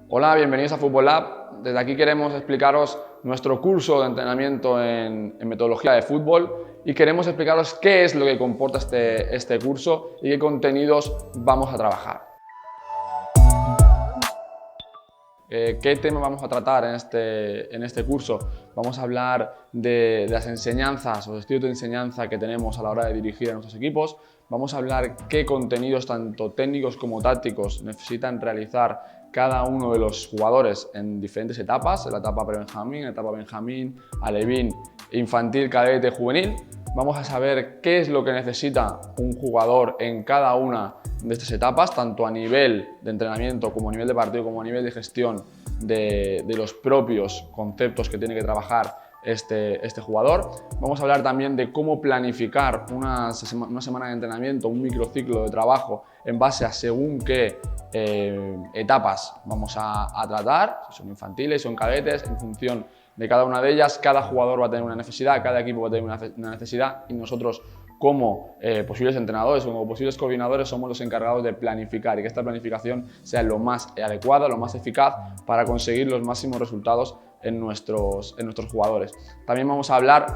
Hola, bienvenidos a Fútbol Lab. Desde aquí queremos explicaros nuestro curso de entrenamiento en metodología de fútbol y queremos explicaros qué es lo que comporta este curso y qué contenidos vamos a trabajar. ¿Qué tema vamos a tratar en este curso? Vamos a hablar de las enseñanzas o los estilos de enseñanza que tenemos a la hora de dirigir a nuestros equipos. Vamos a hablar qué contenidos tanto técnicos como tácticos necesitan realizar cada uno de los jugadores en diferentes etapas, en la etapa benjamín, alevín, infantil, cadete, juvenil. Vamos a saber qué es lo que necesita un jugador en cada una de estas etapas, tanto a nivel de entrenamiento como a nivel de partido, como a nivel de gestión de los propios conceptos que tiene que trabajar este jugador. Vamos a hablar también de cómo planificar una semana de entrenamiento, un microciclo de trabajo en base a según qué etapas vamos a tratar, si son infantiles, son cadetes, en función de cada una de ellas. Cada jugador va a tener una necesidad, cada equipo va a tener una necesidad y nosotros como posibles entrenadores o como posibles coordinadores somos los encargados de planificar y que esta planificación sea lo más adecuada, lo más eficaz para conseguir los máximos resultados en nuestros jugadores. También vamos a hablar,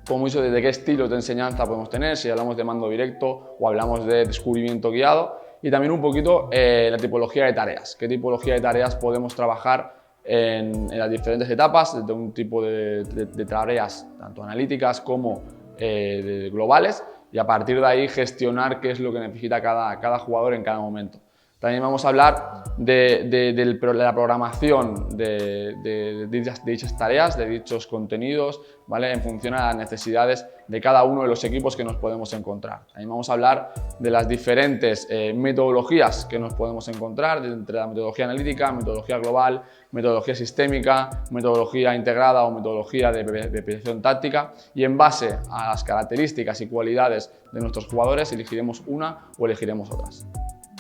como mucho, de qué estilos de enseñanza podemos tener, si hablamos de mando directo o hablamos de descubrimiento guiado, y también un poquito la tipología de tareas, qué tipología de tareas podemos trabajar en las diferentes etapas, desde un tipo de tareas tanto analíticas como globales, y a partir de ahí gestionar qué es lo que necesita cada jugador en cada momento. También vamos a hablar de la programación de dichas tareas, de dichos contenidos, ¿vale? En función a las necesidades de cada uno de los equipos que nos podemos encontrar. También vamos a hablar de las diferentes metodologías que nos podemos encontrar, entre la metodología analítica, metodología global, metodología sistémica, metodología integrada o metodología de preparación táctica, y en base a las características y cualidades de nuestros jugadores elegiremos una o elegiremos otras.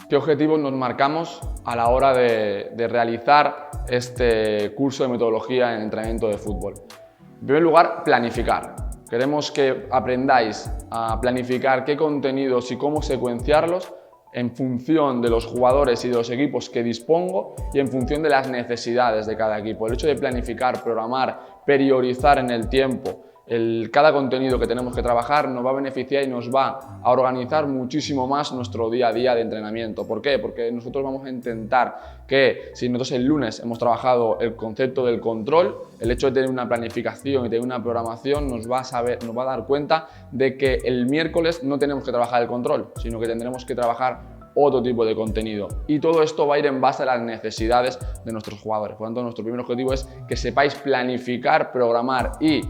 ¿Qué objetivos nos marcamos a la hora de realizar este curso de metodología en entrenamiento de fútbol? En primer lugar, planificar. Queremos que aprendáis a planificar qué contenidos y cómo secuenciarlos en función de los jugadores y de los equipos que dispongo y en función de las necesidades de cada equipo. El hecho de planificar, programar, priorizar en el tiempo cada contenido que tenemos que trabajar nos va a beneficiar y nos va a organizar muchísimo más nuestro día a día de entrenamiento. ¿Por qué? Porque nosotros vamos a intentar que, si nosotros el lunes hemos trabajado el concepto del control, el hecho de tener una planificación y tener una programación nos va a dar cuenta de que el miércoles no tenemos que trabajar el control, sino que tendremos que trabajar otro tipo de contenido, y todo esto va a ir en base a las necesidades de nuestros jugadores. Por lo tanto, nuestro primer objetivo es que sepáis planificar, programar y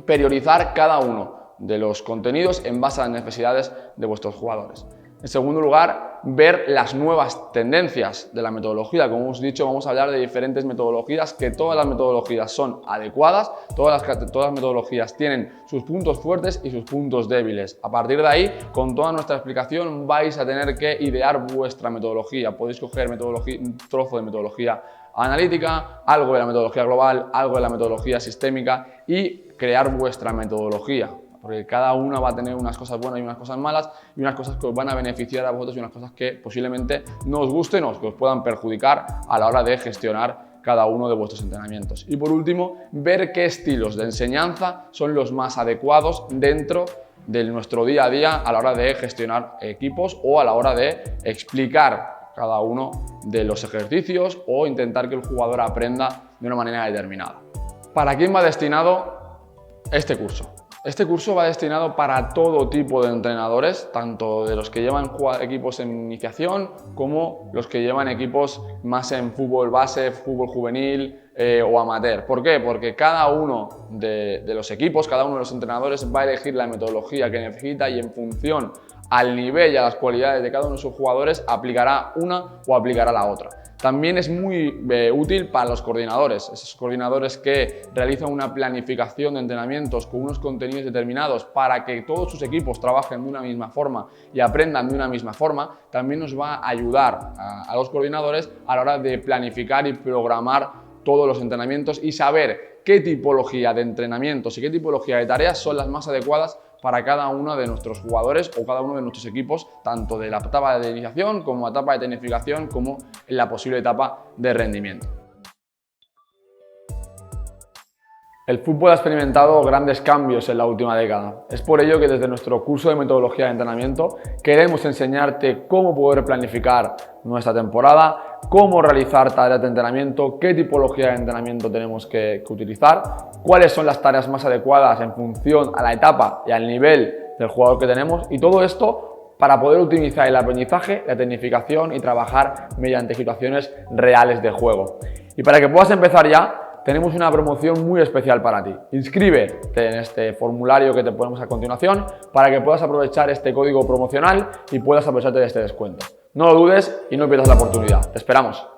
priorizar cada uno de los contenidos en base a las necesidades de vuestros jugadores. En segundo lugar, ver las nuevas tendencias de la metodología. Como hemos dicho, vamos a hablar de diferentes metodologías, que todas las metodologías son adecuadas, todas las metodologías tienen sus puntos fuertes y sus puntos débiles. A partir de ahí, con toda nuestra explicación, vais a tener que idear vuestra metodología. Podéis coger un trozo de metodología analítica, algo de la metodología global, algo de la metodología sistémica y crear vuestra metodología, porque cada una va a tener unas cosas buenas y unas cosas malas, y unas cosas que os van a beneficiar a vosotros y unas cosas que posiblemente no os gusten o que os puedan perjudicar a la hora de gestionar cada uno de vuestros entrenamientos. Y por último, ver qué estilos de enseñanza son los más adecuados dentro de nuestro día a día a la hora de gestionar equipos o a la hora de explicar cada uno de los ejercicios o intentar que el jugador aprenda de una manera determinada. ¿Para quién va destinado este curso? Este curso va destinado para todo tipo de entrenadores, tanto de los que llevan equipos en iniciación como los que llevan equipos más en fútbol base, fútbol juvenil o amateur. ¿Por qué? Porque cada uno de los equipos, cada uno de los entrenadores va a elegir la metodología que necesita y en función al nivel y a las cualidades de cada uno de sus jugadores aplicará una o aplicará la otra. También es muy útil para los coordinadores, esos coordinadores que realizan una planificación de entrenamientos con unos contenidos determinados para que todos sus equipos trabajen de una misma forma y aprendan de una misma forma. También nos va a ayudar a los coordinadores a la hora de planificar y programar todos los entrenamientos y saber qué tipología de entrenamientos y qué tipología de tareas son las más adecuadas para cada uno de nuestros jugadores o cada uno de nuestros equipos, tanto de la etapa de iniciación como la etapa de tecnificación como en la posible etapa de rendimiento. El fútbol ha experimentado grandes cambios en la última década. Es por ello que desde nuestro curso de metodología de entrenamiento queremos enseñarte cómo poder planificar nuestra temporada, cómo realizar tareas de entrenamiento, qué tipología de entrenamiento tenemos que utilizar, cuáles son las tareas más adecuadas en función a la etapa y al nivel del jugador que tenemos, y todo esto para poder optimizar el aprendizaje, la tecnificación y trabajar mediante situaciones reales de juego. Y para que puedas empezar ya, tenemos una promoción muy especial para ti. Inscríbete en este formulario que te ponemos a continuación para que puedas aprovechar este código promocional y puedas aprovecharte de este descuento. No lo dudes y no pierdas la oportunidad. Te esperamos.